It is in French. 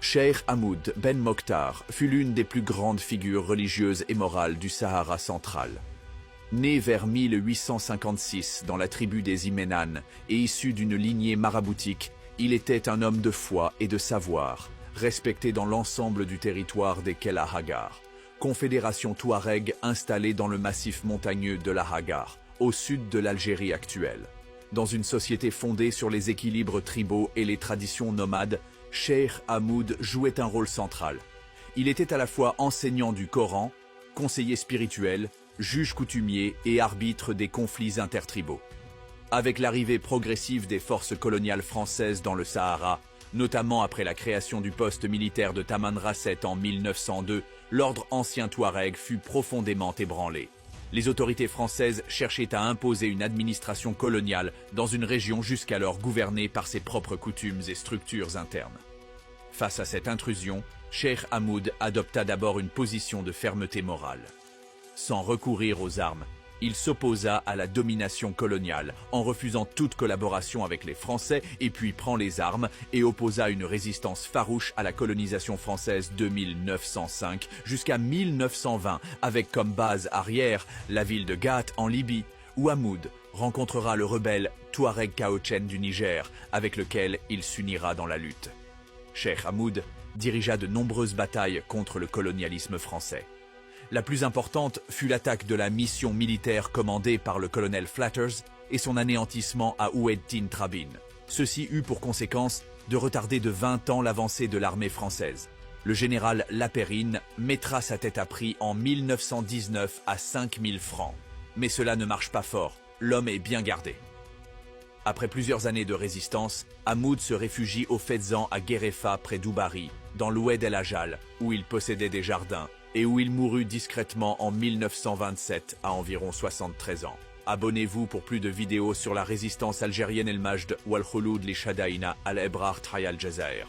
Cheikh Hamoud Ben Mokhtar fut l'une des plus grandes figures religieuses et morales du Sahara central. Né vers 1856 dans la tribu des Iménanes et issu d'une lignée maraboutique, il était un homme de foi et de savoir, respecté dans l'ensemble du territoire des Kella Hagar, confédération touareg installée dans le massif montagneux de la Hagar, au sud de l'Algérie actuelle. Dans une société fondée sur les équilibres tribaux et les traditions nomades, Cheikh Hamoud jouait un rôle central. Il était à la fois enseignant du Coran, conseiller spirituel, juge coutumier et arbitre des conflits intertribaux. Avec l'arrivée progressive des forces coloniales françaises dans le Sahara, notamment après la création du poste militaire de Tamanrasset en 1902, l'ordre ancien touareg fut profondément ébranlé. Les autorités françaises cherchaient à imposer une administration coloniale dans une région jusqu'alors gouvernée par ses propres coutumes et structures internes. Face à cette intrusion, Cheikh Hamoud adopta d'abord une position de fermeté morale. Sans recourir aux armes, il s'opposa à la domination coloniale en refusant toute collaboration avec les Français et puis prend les armes et opposa une résistance farouche à la colonisation française de 1905 jusqu'à 1920 avec comme base arrière la ville de Ghat en Libye où Hamoud rencontrera le rebelle Touareg Kaochen du Niger avec lequel il s'unira dans la lutte. Cheikh Hamoud dirigea de nombreuses batailles contre le colonialisme français. La plus importante fut l'attaque de la mission militaire commandée par le colonel Flatters et son anéantissement à Oued Tine Trabine. Ceci eut pour conséquence de retarder de 20 ans l'avancée de l'armée française. Le général Lapérine mettra sa tête à prix en 1919 à 5000 francs. Mais cela ne marche pas fort, l'homme est bien gardé. Après plusieurs années de résistance, Hamoud se réfugie au Fezzan à Guéréfa près d'Oubari, dans l'Oued El Ajal, où il possédait des jardins, et où il mourut discrètement en 1927 à environ 73 ans. Abonnez-vous pour plus de vidéos sur la résistance algérienne El Majd wal Khouloud li Shadaïna al-Ebrar Trayal Jazair.